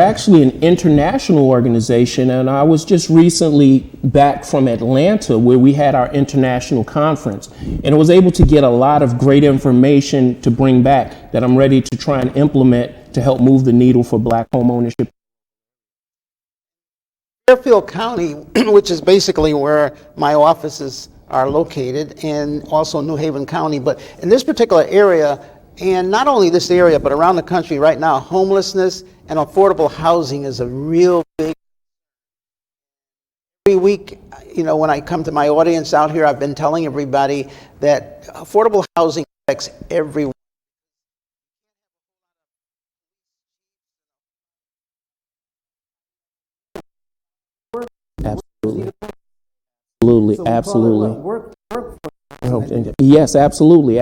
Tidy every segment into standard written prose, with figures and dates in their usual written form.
actually an international organization, and I was just recently back from Atlanta where we had our international conference, and I was able to get a lot of great information to bring back that I'm ready to try and implement to help move the needle for Black home ownership. Fairfield County, which is basically where my offices are located, and also New Haven County, but in this particular area, and not only this area, but around the country right now, homelessness and affordable housing is a real big. Every week, when I come to my audience out here, I've been telling everybody that affordable housing affects everyone. Absolutely. Yes, absolutely.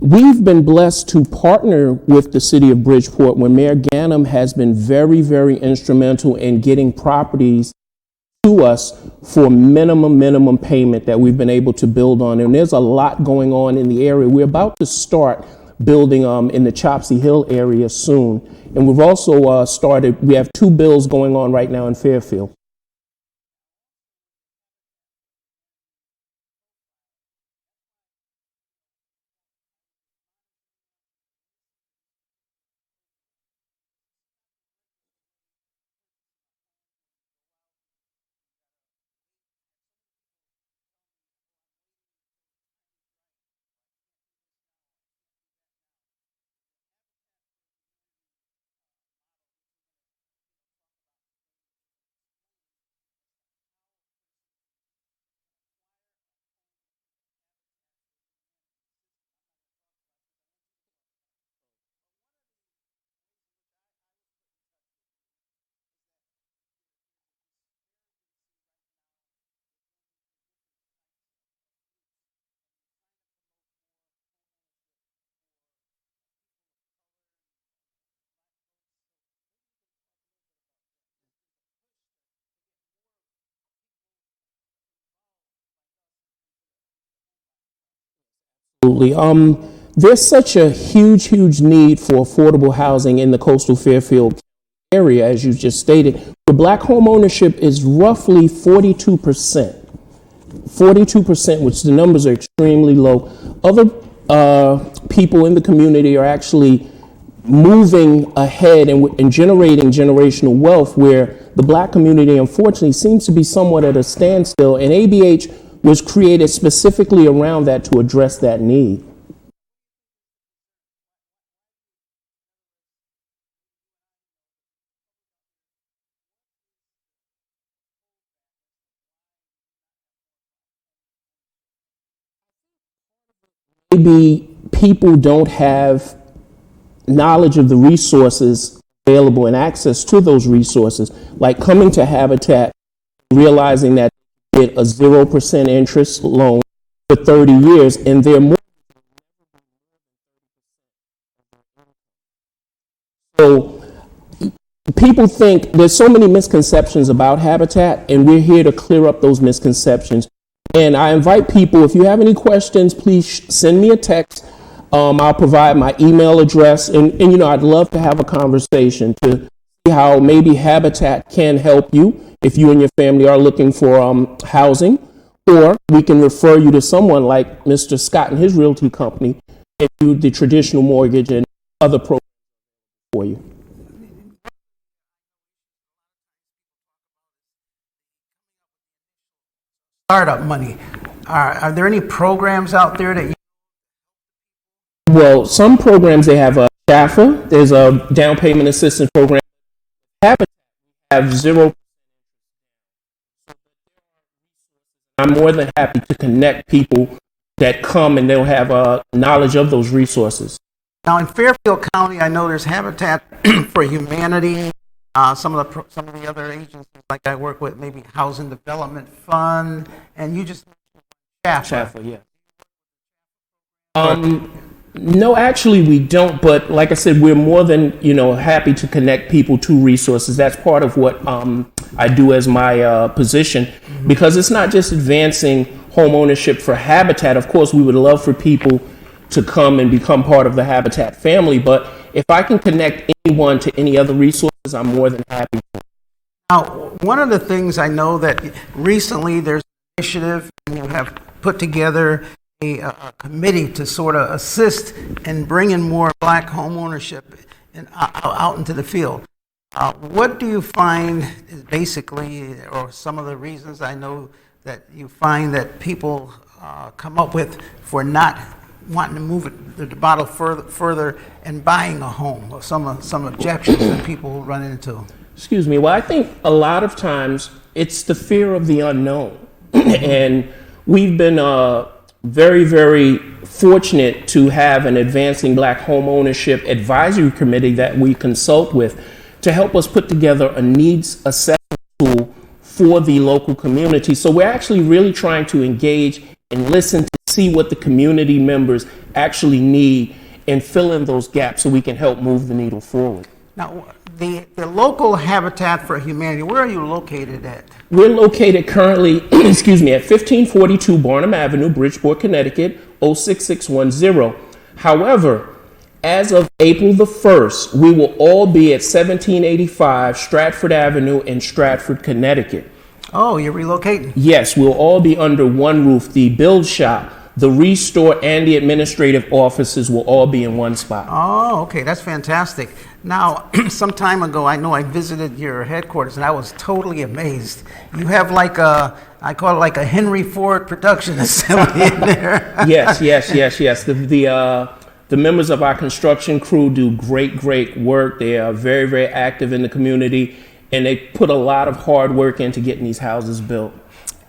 We've been blessed to partner with the city of Bridgeport, where Mayor Ganim has been very, very instrumental in getting properties to us for minimum payment that we've been able to build on. And there's a lot going on in the area. We're about to start building in the Chopsy Hill area soon. And we've also we have 2 bills going on right now in Fairfield. Absolutely. There's such a huge need for affordable housing in the coastal Fairfield area, as you just stated. The Black home ownership is roughly 42%. 42%, which the numbers are extremely low. Other people in the community are actually moving ahead and generating generational wealth, where the Black community, unfortunately, seems to be somewhat at a standstill, and ABH was created specifically around that to address that need. Maybe people don't have knowledge of the resources available and access to those resources, like coming to Habitat, realizing that they get a 0% interest loan for 30 years, and they're more. So people think there's so many misconceptions about Habitat, and we're here to clear up those misconceptions. And I invite people, if you have any questions, please send me a text. I'll provide my email address, and I'd love to have a conversation to see how maybe Habitat can help you if you and your family are looking for housing, or we can refer you to someone like Mr. Scott and his Realty company and do the traditional mortgage and other programs for you. Startup money. Are there any programs out there that you? Well, some programs, they have a SHAFA. There's a down payment assistance program. Habitat have 0. I'm more than happy to connect people that come and they'll have knowledge of those resources. Now in Fairfield County, I know there's Habitat for Humanity. Some of the other agencies like I work with, maybe Housing Development Fund, and you just SHAFA, yeah. No, actually we don't, but like I said, we're more than happy to connect people to resources. That's part of what I do as my position, because it's not just advancing home ownership for Habitat. Of course, we would love for people to come and become part of the Habitat family, but if I can connect anyone to any other resources, I'm more than happy. Now, one of the things I know that recently there's an initiative, and you have put together a committee to sort of assist in bringing more black home ownership out into the field. What do you find is basically, or some of the reasons I know that you find that people come up with for not wanting to move the bottle further and buying a home, or some objections that people run into? Excuse me. Well, I think a lot of times it's the fear of the unknown. And we've been very, very fortunate to have an Advancing Black Home Ownership Advisory Committee that we consult with to help us put together a needs assessment tool for the local community. So we're actually really trying to engage and listen to see what the community members actually need and fill in those gaps so we can help move the needle forward. Now, the local Habitat for Humanity, where are you located at? We're located currently, excuse me, at 1542 Barnum Avenue, Bridgeport, Connecticut, 06610. However, as of April the 1st, we will all be at 1785 Stratford Avenue in Stratford, Connecticut. Oh, you're relocating? Yes, we'll all be under one roof. The build shop, the restore, and the administrative offices will all be in one spot. Oh, okay, that's fantastic. Now, some time ago, I know I visited your headquarters, and I was totally amazed. You have like I call it like a Henry Ford production assembly in there. Yes. The members of our construction crew do great work. They are very, very active in the community, and they put a lot of hard work into getting these houses built.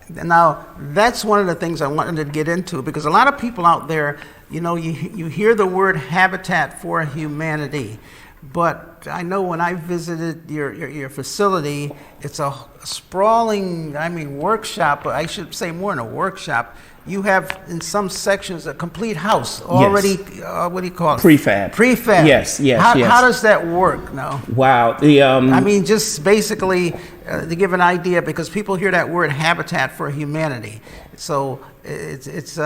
Now, that's one of the things I wanted to get into, because a lot of people out there, you know, you hear the word Habitat for Humanity, but I know when I visited your facility, it's a sprawling, workshop, but I should say more than a workshop. You have, in some sections, a complete house already, yes. What do you call it? Prefab. Yes. How does that work now? Wow. Just basically to give an idea, because people hear that word Habitat for Humanity. So it's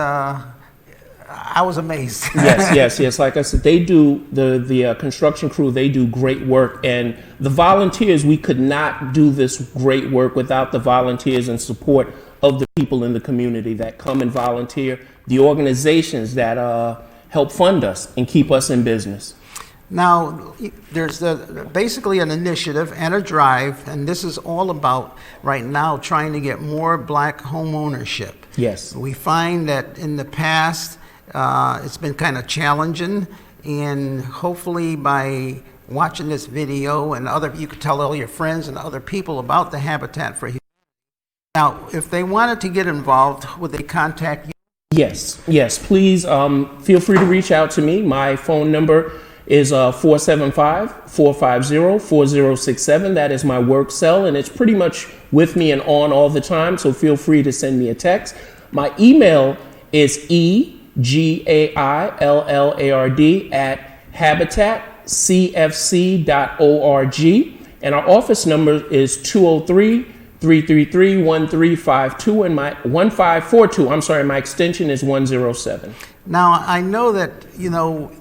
I was amazed. Yes. Like I said, they do, the construction crew, they do great work. And the volunteers, we could not do this great work without the volunteers and support of the people in the community that come and volunteer, the organizations that help fund us and keep us in business. Now, there's basically an initiative and a drive, and this is all about right now trying to get more black home ownership. Yes. We find that in the past, it's been kind of challenging, and hopefully by watching this video and you could tell all your friends and other people about the Habitat for Humanity. Now, if they wanted to get involved, would they contact you? Yes, please feel free to reach out to me. My phone number is 475-450-4067. That is my work cell, and it's pretty much with me and on all the time, so feel free to send me a text. My email is egaillard@habitatcfc.org, and our office number is 203-333-1352 and my 1542. My extension is 107. Now, I know that,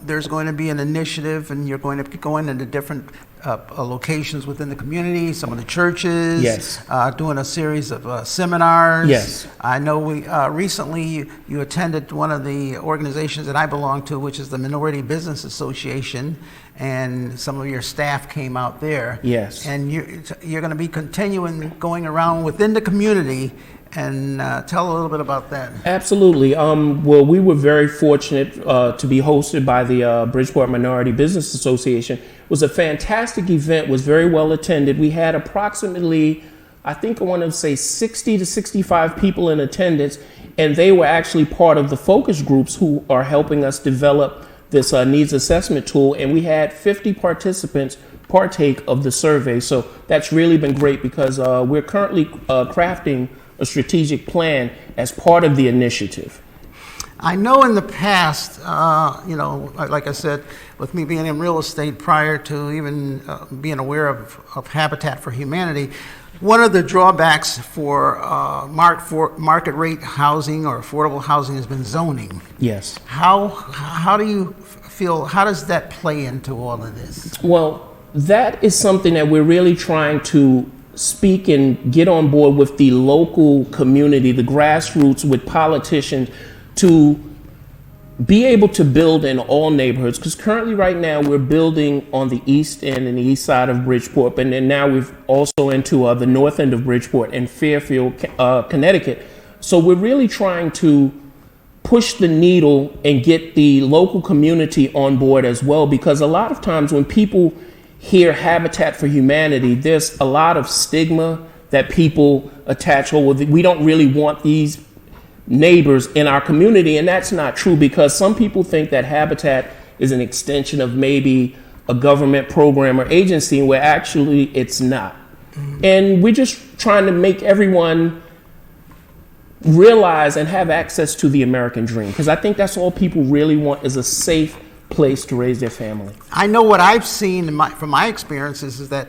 there's going to be an initiative, and you're going to be going into different locations within the community, some of the churches. Yes. Doing a series of seminars. Yes. I know we recently you attended one of the organizations that I belong to, which is the Minority Business Association, and some of your staff came out there. Yes. And you're going to be continuing going around within the community. And tell a little bit about that. Absolutely. Well, we were very fortunate to be hosted by the Bridgeport Minority Business Association. It was a fantastic event, was very well attended. We had approximately, I want to say 60 to 65 people in attendance, and they were actually part of the focus groups who are helping us develop this needs assessment tool, and we had 50 participants partake of the survey. So that's really been great, because we're currently crafting a strategic plan as part of the initiative. I know in the past, like I said, with me being in real estate prior to even being aware of Habitat for Humanity, one of the drawbacks for market rate housing or affordable housing has been zoning. Yes. How do you how does that play into all of this? Well, that is something that we're really trying to speak and get on board with the local community, the grassroots, with politicians to be able to build in all neighborhoods. Because currently right now we're building on the east end and the east side of Bridgeport, and then now we've also into the north end of Bridgeport and Fairfield, Connecticut. So we're really trying to push the needle and get the local community on board as well, because a lot of times when people hear Habitat for Humanity, there's a lot of stigma that people attach. Oh, well, we don't really want these neighbors in our community, and that's not true, because some people think that Habitat is an extension of maybe a government program or agency, where actually it's not. And we're just trying to make everyone realize and have access to the American dream, because I think that's all people really want, is a safe place to raise their family. I know what I've seen from my experiences is that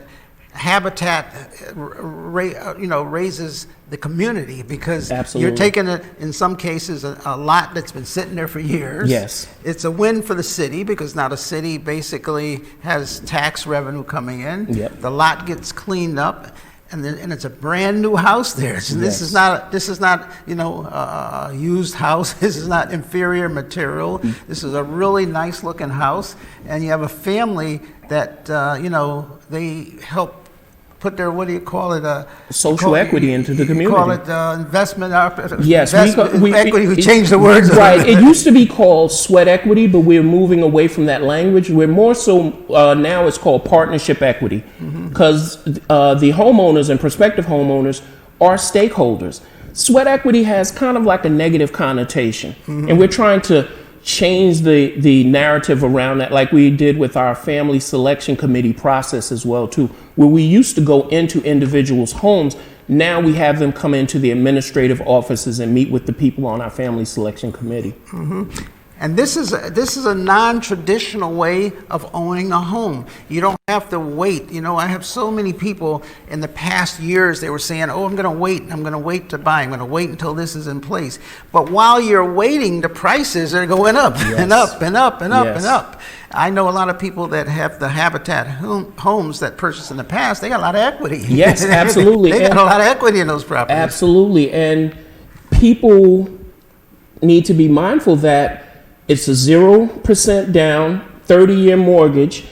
Habitat raises the community, because Absolutely. you're taking in some cases a lot that's been sitting there for years. Yes. It's a win for the city, because now the city basically has tax revenue coming in. Yep. The lot gets cleaned up, and it's a brand new house there. So this is not a used house. This is not inferior material. This is a really nice looking house, and you have a family that they help put their, what do you call it? Social equity into the community. Call it investment. Yes, equity. We changed the words. Right. It used to be called sweat equity, but we're moving away from that language. We're more so now it's called partnership equity, because the homeowners and prospective homeowners are stakeholders. Sweat equity has kind of like a negative connotation, and we're trying to change the narrative around that, like we did with our family selection committee process as well too, where we used to go into individuals' homes. Now we have them come into the administrative offices and meet with the people on our family selection committee. And this is a non-traditional way of owning a home. You don't have to wait. I have so many people in the past years, they were saying, oh, I'm going to wait to buy. I'm going to wait until this is in place. But while you're waiting, the prices are going up and up and up and up and up. I know a lot of people that have the Habitat homes that purchased in the past, they got a lot of equity. Yes, absolutely. They got a lot of equity in those properties. Absolutely. And people need to be mindful that it's a 0% down, 30-year mortgage.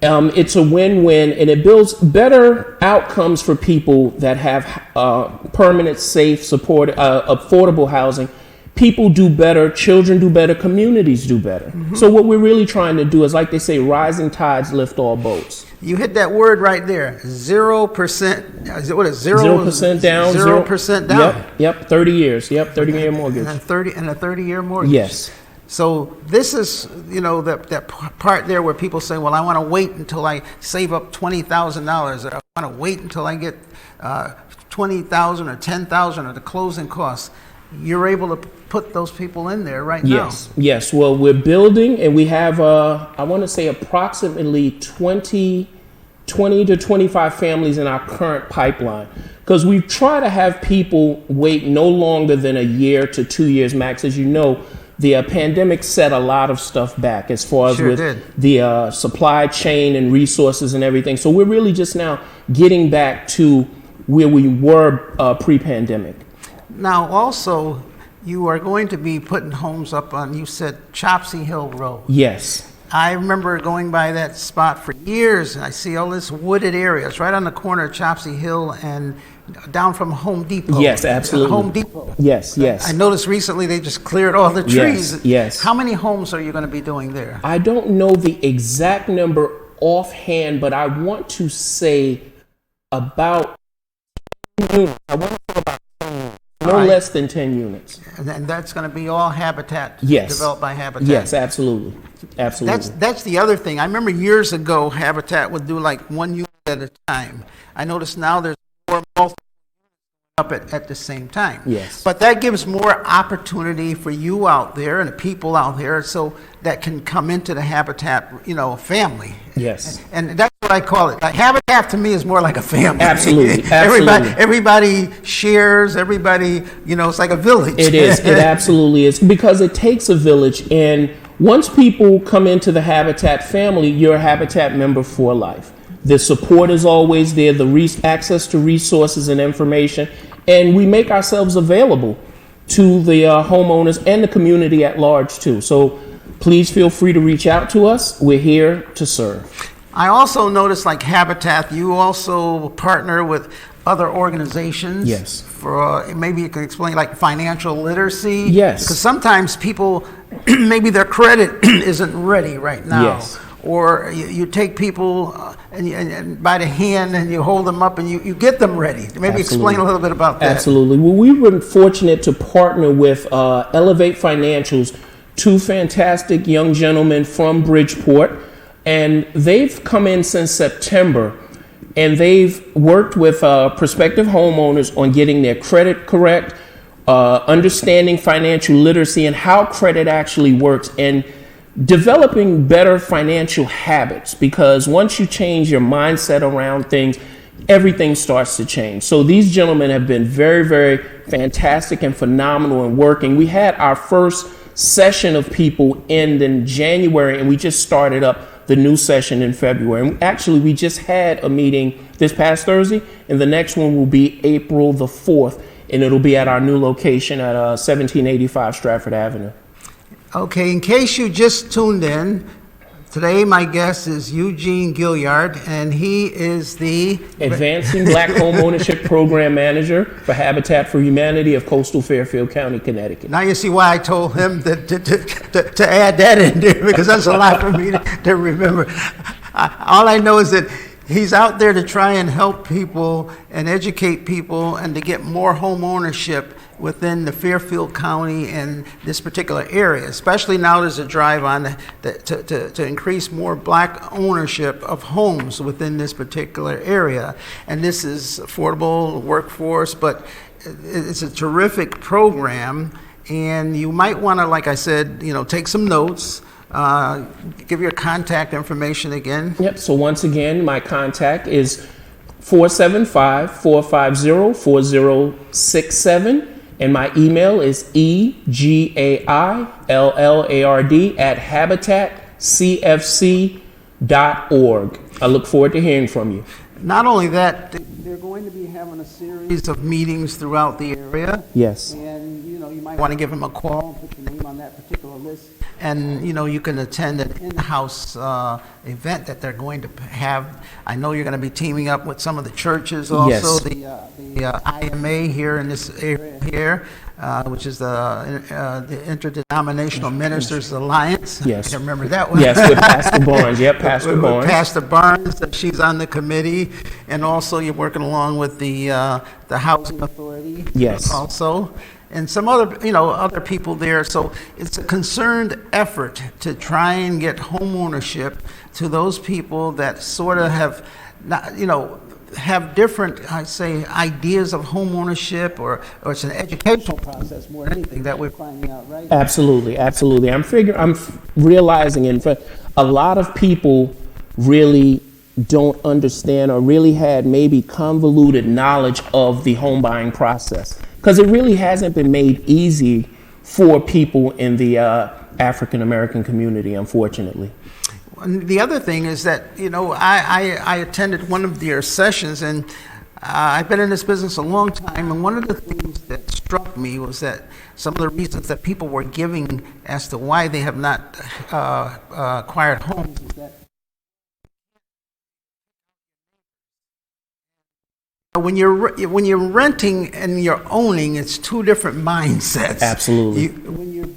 It's a win-win, and it builds better outcomes for people that have permanent, safe, supported, affordable housing. People do better, children do better, communities do better. So what we're really trying to do is, like they say, rising tides lift all boats. You hit that word right there, 0%. What is 0% down? 0% down. Yep, 30 years. Yep, 30-year mortgage. And a 30-year mortgage. Yes. So this is, that part there where people say, well, I want to wait until I save up $20,000, or I want to wait until I get $20,000 or $10,000 or the closing costs. You're able to put those people in there right now. Yes. Well, we're building, and we have, I want to say, approximately 20 to 25 families in our current pipeline, because we try to have people wait no longer than a year to 2 years max. As you know, the pandemic set a lot of stuff back as far as the supply chain and resources and everything. So we're really just now getting back to where we were pre-pandemic. Now, also, you are going to be putting homes up on, you said, Chopsy Hill Road. Yes. I remember going by that spot for years, and I see all this wooded area. It's right on the corner of Chopsy Hill and down from Home Depot. Yes, absolutely. Home Depot. Yes. I noticed recently they just cleared all the trees. Yes. How many homes are you going to be doing there? I don't know the exact number offhand, but I want to say about 10 units. I want to say about 10 units. No less than 10 units. And that's going to be all Habitat, yes, developed by Habitat? Yes, absolutely. Absolutely. That's the other thing. I remember years ago, Habitat would do like one unit at a time. I notice now there's more multiple up at the same time. Yes. But that gives more opportunity for you out there and the people out there, so that can come into the Habitat, family. Yes. And that's what I call it. Like, Habitat to me is more like a family. Absolutely. Everybody shares. Everybody, it's like a village. It is. It absolutely is, because it takes a village, and Once people come into the Habitat family, you're a Habitat member for life. The support is always there, the access to resources and information, and we make ourselves available to the homeowners and the community at large too. So please feel free to reach out to us. We're here to serve. I also noticed, like Habitat, you also partner with other organizations. Yes. For maybe you can explain, like financial literacy. Yes. Because sometimes people, maybe their credit isn't ready right now. Yes. Or you take people and by the hand and you hold them up and you get them ready. Maybe explain a little bit about that. Absolutely. Well, we were fortunate to partner with Elevate Financials, two fantastic young gentlemen from Bridgeport, and they've come in since September, and they've worked with prospective homeowners on getting their credit correct, understanding financial literacy and how credit actually works, and developing better financial habits, because once you change your mindset around things, everything starts to change. So these gentlemen have been very, very fantastic and phenomenal in working. We had our first session of people end in January, and we just started up the new session in February. And actually, we just had a meeting this past Thursday, and the next one will be April the 4th, and it'll be at our new location at 1785 Stratford Avenue. Okay, in case you just tuned in, today my guest is Eugene Gaillard, and he is the Advancing Black Home Ownership Program Manager for Habitat for Humanity of Coastal Fairfield County, Connecticut. Now you see why I told him to add that in there, because that's a lot for me to remember. All I know is that he's out there to try and help people and educate people and to get more home ownership within the Fairfield County and this particular area, especially now there's a drive on to increase more black ownership of homes within this particular area. And this is affordable workforce, but it's a terrific program, and you might want to, like I said, take some notes. Give your contact information again. Yep, so once again, my contact is 475-450-4067. And my email is egaillard@habitatcfc.org. I look forward to hearing from you. Not only that, they're going to be having a series of meetings throughout the area. Yes. And, you might want to give them a call, put your name on that particular list. And, you can attend an in-house event that they're going to have. I know you're going to be teaming up with some of the churches also. Yes. The IMA here in this area here, which is the Interdenominational Ministers Alliance. Yes. I can remember that one. Yes, with Pastor Barnes. Yep, Pastor Barnes. Pastor Barnes, she's on the committee. And also you're working along with the Housing Authority. Yes. Also. And some other, other people there. So it's a concerned effort to try and get home ownership to those people that sort of have not, have different, I say, ideas of home ownership, or it's an educational process more than anything that we're finding out, right? Absolutely, absolutely. I'm realizing, in fact, a lot of people really don't understand or really had maybe convoluted knowledge of the home buying process, because it really hasn't been made easy for people in the African American community, unfortunately. And the other thing is that, I attended one of their sessions, and I've been in this business a long time, and one of the things that struck me was that some of the reasons that people were giving as to why they have not acquired homes is that when you're renting and you're owning, it's two different mindsets. Absolutely. When you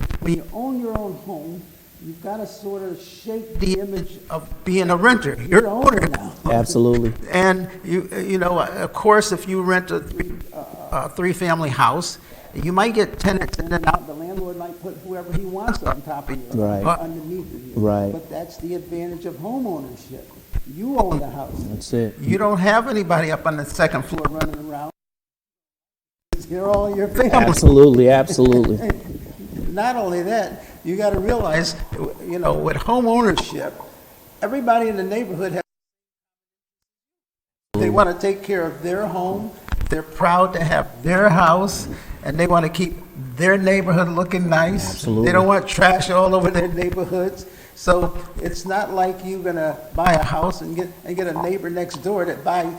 own your own home, you've got to sort of shape the image of being a renter. You're an owner now. Absolutely. And of course, if you rent a three-family house, you might get tenants in and out. The landlord might put whoever he wants on top of you, Right. underneath of you. Right. But that's the advantage of home ownership. You own the house. That's it. You don't have anybody up on the second floor running around. You're all your family. Absolutely, absolutely. Not only that, you got to realize, with home ownership, everybody in the neighborhood has. They want to take care of their home, They're proud to have their house, and they want to keep their neighborhood looking nice. Absolutely. They don't want trash all over their neighborhoods. So it's not like you're gonna buy a house and get a neighbor next door that buy.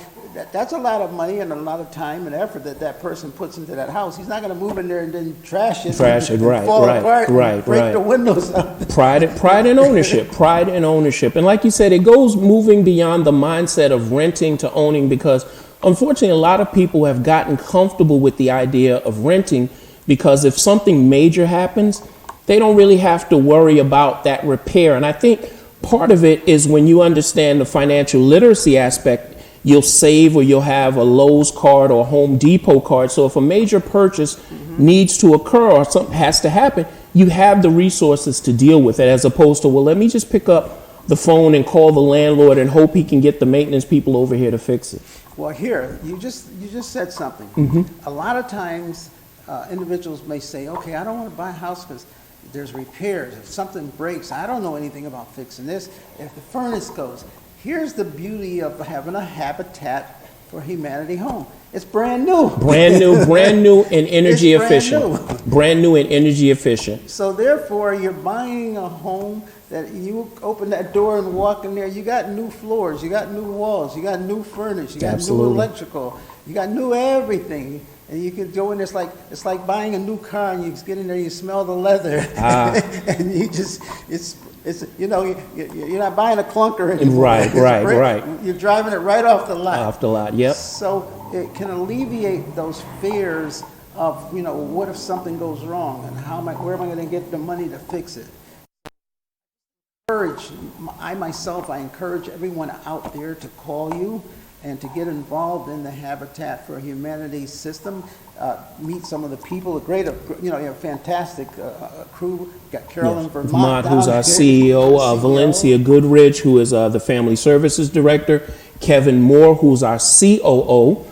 That's a lot of money and a lot of time and effort that person puts into that house. He's not gonna move in there and then trash it, and right, fall right, apart, right, and break right. the windows out. Pride and ownership, pride and ownership. And like you said, it goes moving beyond the mindset of renting to owning, because unfortunately, a lot of people have gotten comfortable with the idea of renting, because if something major happens, they don't really have to worry about that repair. And I think part of it is when you understand the financial literacy aspect, you'll save, or you'll have a Lowe's card or a Home Depot card. So if a major purchase needs to occur or something has to happen, you have the resources to deal with it, as opposed to, well, let me just pick up the phone and call the landlord and hope he can get the maintenance people over here to fix it. Well, here, you just said something. A lot of times, individuals may say, okay, I don't want to buy a house because there's repairs. If something breaks, I don't know anything about fixing this. If the furnace goes, here's the beauty of having a Habitat for Humanity home. It's brand new. Brand new and energy It's brand efficient. new. Brand new and energy efficient. So therefore, you're buying a home that you open that door and walk in there, you got new floors, you got new walls, you got new furniture, you got Absolutely. new electrical, you got new everything. And you can go in there, it's like buying a new car, and you get in there, you smell the leather. And you just, it's you're not buying a clunker anymore. Right. You're driving it right off the lot. Off the lot, yep. So it can alleviate those fears of, what if something goes wrong, and where am I going to get the money to fix it? I encourage everyone out there to call you and to get involved in the Habitat for Humanity system. Meet some of the people, you have a fantastic crew. You got Carolyn Vermont, who's our down CEO, here, Valencia Goodrich, who is the Family Services Director, Kevin Moore, who's our COO,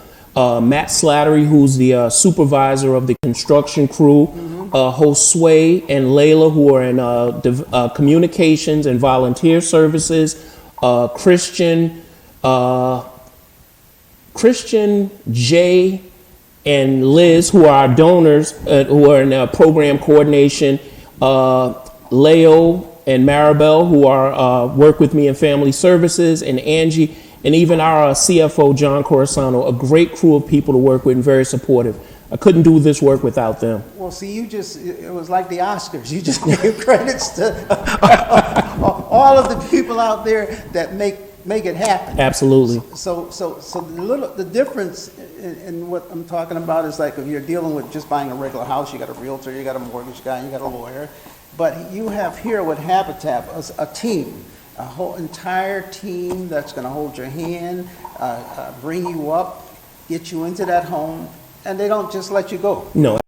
Matt Slattery, who's the supervisor of the construction crew, Josue and Layla, who are in communications and volunteer services, Christian, Jay, and Liz, who are our donors, who are in program coordination, Leo and Maribel, who are work with me in family services, and Angie, and even our CFO, John Corisano, a great crew of people to work with and very supportive. I couldn't do this work without them. Well, see, it was like the Oscars. You just gave credits to all of the people out there that make it happen. Absolutely. So the difference in what I'm talking about is, like, if you're dealing with just buying a regular house, you got a realtor, you got a mortgage guy, you got a lawyer, but you have here with Habitat a team, a whole entire team that's going to hold your hand, bring you up, get you into that home, and they don't just let you go. No.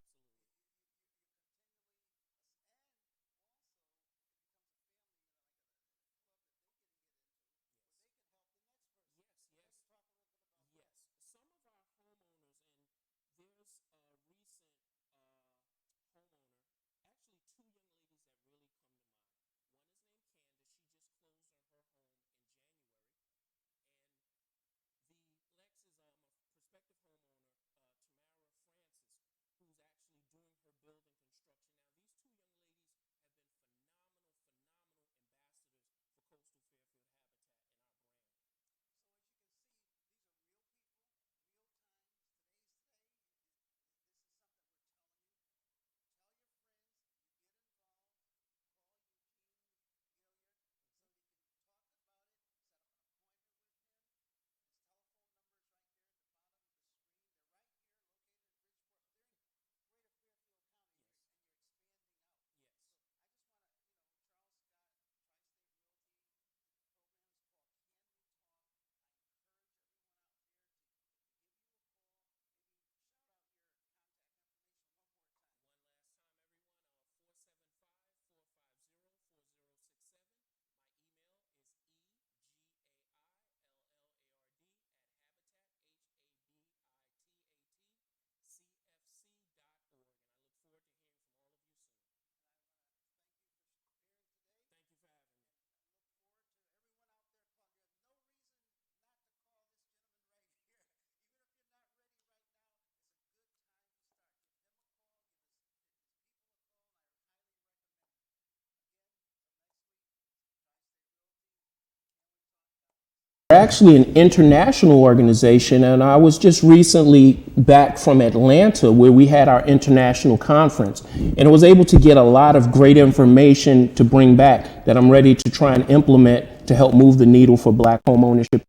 actually an international organization, and I was just recently back from Atlanta where we had our international conference, and I was able to get a lot of great information to bring back that I'm ready to try and implement to help move the needle for Black home ownership.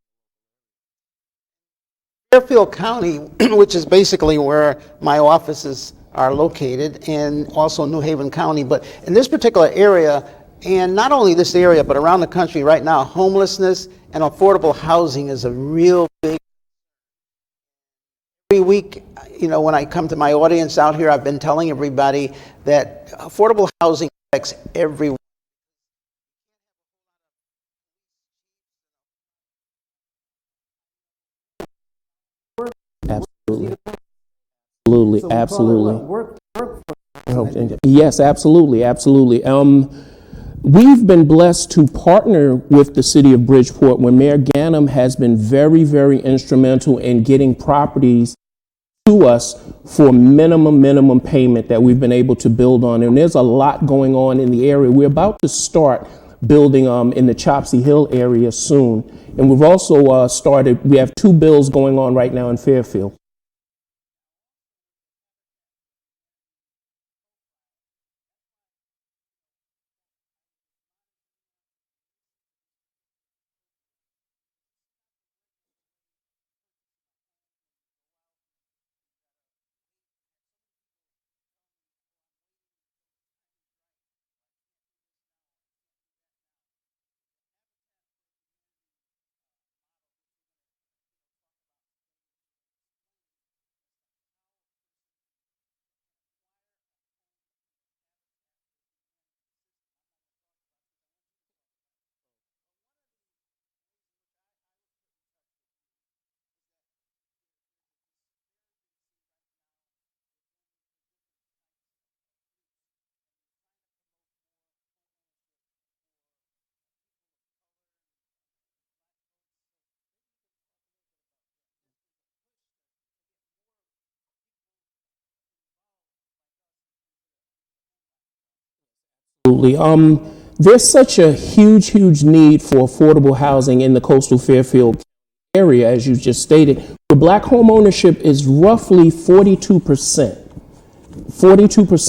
Fairfield County, which is basically where my offices are located, and also New Haven County, but in this particular area, and not only this area, but around the country right now, homelessness and affordable housing is a real big. Every week, when I come to my audience out here, I've been telling everybody that affordable housing affects everyone. Absolutely. Absolutely. Absolutely. Yes, absolutely. Absolutely. We've been blessed to partner with the city of Bridgeport, where Mayor Ganim has been very, very instrumental in getting properties to us for minimum payment that we've been able to build on. And there's a lot going on in the area. We're about to start building in the Chopsy Hill area soon. And we've also we have 2 bills going on right now in Fairfield. Absolutely. There's such a huge need for affordable housing in the coastal Fairfield area, as you just stated. The Black home ownership is roughly 42%. 42%